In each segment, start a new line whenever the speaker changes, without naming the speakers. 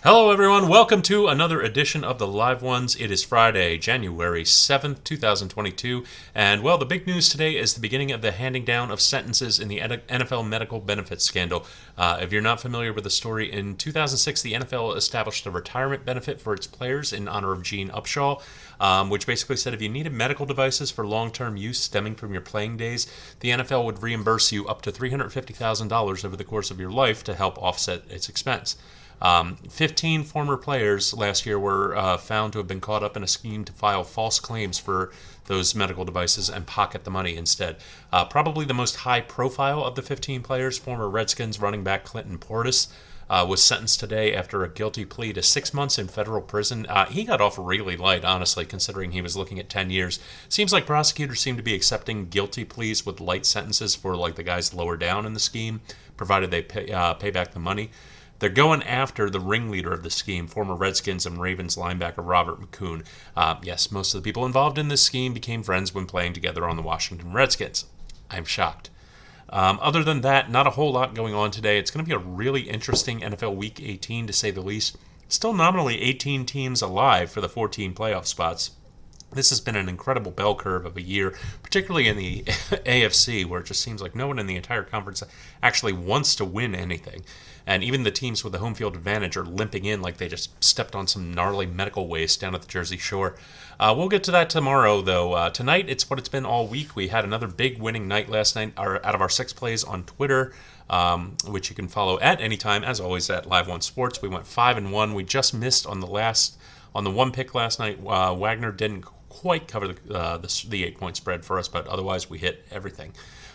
Hello, everyone. Welcome to another edition of the Live Ones. It is Friday, January 7th, 2022. And, well, the big news today is the beginning of the handing down of sentences in the NFL medical benefits scandal. If you're not familiar with the story, in 2006, the NFL established a retirement benefit for its players in honor of Gene Upshaw, which basically said if you needed medical devices for long-term use stemming from your playing days, the NFL would reimburse you up to $350,000 over the course of your life to help offset its expense. 15 former players last year were found to have been caught up in a scheme to file false claims for those medical devices and pocket the money instead. Probably the most high profile of the 15 players, former Redskins running back Clinton Portis, was sentenced today after a guilty plea to 6 months in federal prison. He got off really light, honestly, considering he was looking at 10 years. Seems like prosecutors seem to be accepting guilty pleas with light sentences for like the guys lower down in the scheme, provided they pay back the money. They're going after the ringleader of the scheme, former Redskins and Ravens linebacker Robert McCoon. Yes, most of the people involved in this scheme became friends when playing together on the Washington Redskins. I'm shocked. Other than that, not a whole lot going on today. It's going to be a really interesting NFL Week 18, to say the least. Still nominally 18 teams alive for the 14 playoff spots. This has been an incredible bell curve of a year, particularly in the AFC, where it just seems like no one in the entire conference actually wants to win anything. And even the teams with the home field advantage are limping in like they just stepped on some gnarly medical waste down at the Jersey Shore. We'll get to that tomorrow, though. Tonight, it's what it's been all week. We had another big winning night last night out of our 6 plays on Twitter, which you can follow at any time, as always, at Live One Sports. We went 5-1. We just missed on the one pick last night. Wagner didn't quite cover the 8-point spread for us, but otherwise we hit everything.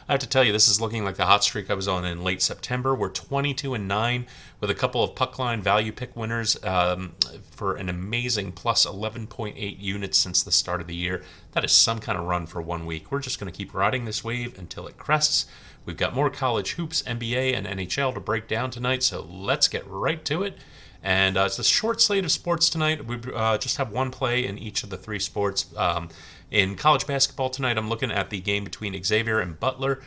I have to tell you, this is looking like the hot streak I was on in late September. We're 22-9 with a couple of puck line value pick winners for an amazing plus 11.8 units since the start of the year. That is some kind of run for 1 week. We're just going to keep riding this wave until it crests. We've got more college hoops, NBA, and NHL to break down tonight, so let's get right to it. And it's a short slate of sports tonight. We just have one play in each of the 3 sports. In college basketball tonight, I'm looking at the game between Xavier and Butler.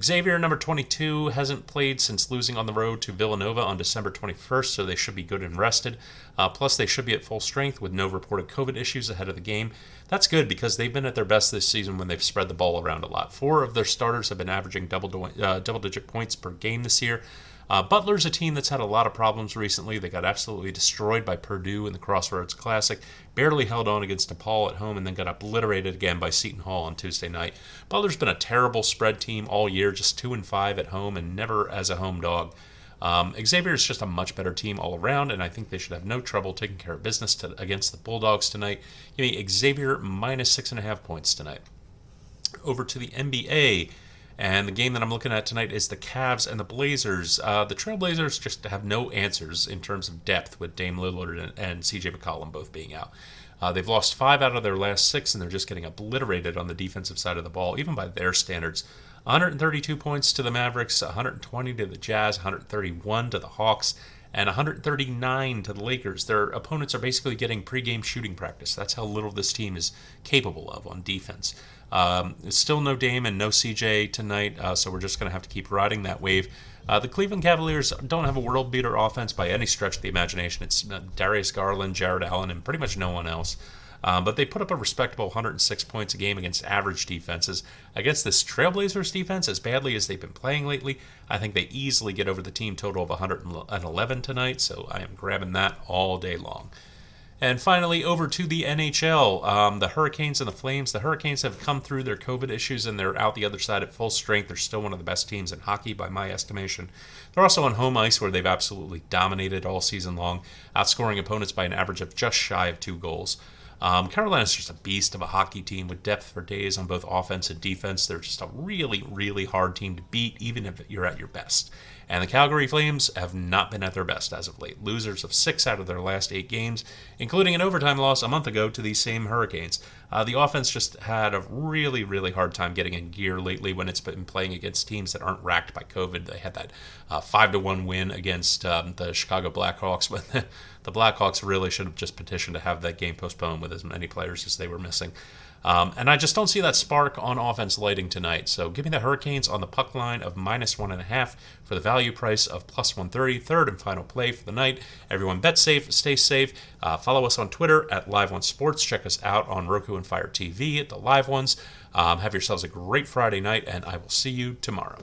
Xavier, number 22, hasn't played since losing on the road to Villanova on December 21st, so they should be good and rested. Plus, they should be at full strength with no reported COVID issues ahead of the game. That's good because they've been at their best this season when they've spread the ball around a lot. 4 of their starters have been averaging double-digit points per game this year. Butler's a team that's had a lot of problems recently. They got absolutely destroyed by Purdue in the Crossroads Classic, barely held on against DePaul at home, and then got obliterated again by Seton Hall on Tuesday night. Butler's been a terrible spread team all year, just 2-5 at home and never as a home dog. Xavier is just a much better team all around, and I think they should have no trouble taking care of business against the Bulldogs tonight. Give me Xavier minus 6.5 points tonight. Over to the NBA. And the game that I'm looking at tonight is the Cavs and the Blazers. The Trailblazers just have no answers in terms of depth with Dame Lillard and CJ McCollum both being out. They've lost 5 out of their last 6, and they're just getting obliterated on the defensive side of the ball, even by their standards. 132 points to the Mavericks, 120 to the Jazz, 131 to the Hawks, and 139 to the Lakers. Their opponents are basically getting pregame shooting practice. That's how little this team is capable of on defense. Still no Dame and no CJ tonight, so we're just going to have to keep riding that wave. The Cleveland Cavaliers don't have a world-beater offense by any stretch of the imagination. It's Darius Garland, Jared Allen, and pretty much no one else. But they put up a respectable 106 points a game against average defenses. Against this Trailblazers defense, as badly as they've been playing lately, I think they easily get over the team total of 111 tonight, so I am grabbing that all day long. And finally, over to the NHL, the Hurricanes and the Flames. The Hurricanes have come through their COVID issues, and they're out the other side at full strength. They're still one of the best teams in hockey, by my estimation. They're also on home ice, where they've absolutely dominated all season long, outscoring opponents by an average of just shy of 2 goals. Carolina's just a beast of a hockey team with depth for days on both offense and defense. They're just a really, really hard team to beat, even if you're at your best. And the Calgary Flames have not been at their best as of late. Losers of 6 out of their last 8 games, including an overtime loss a month ago to these same Hurricanes. The offense just had a really, really hard time getting in gear lately when it's been playing against teams that aren't racked by COVID. They had that 5-1 win against the Chicago Blackhawks, but the Blackhawks really should have just petitioned to have that game postponed with as many players as they were missing. And I just don't see that spark on offense lighting tonight. So give me the Hurricanes on the puck line of -1.5 for the value price of +130. Third and final play for the night. Everyone bet safe, stay safe. Follow us on Twitter at Live One Sports. Check us out on Roku and Fire TV at the Live Ones. Have yourselves a great Friday night, and I will see you tomorrow.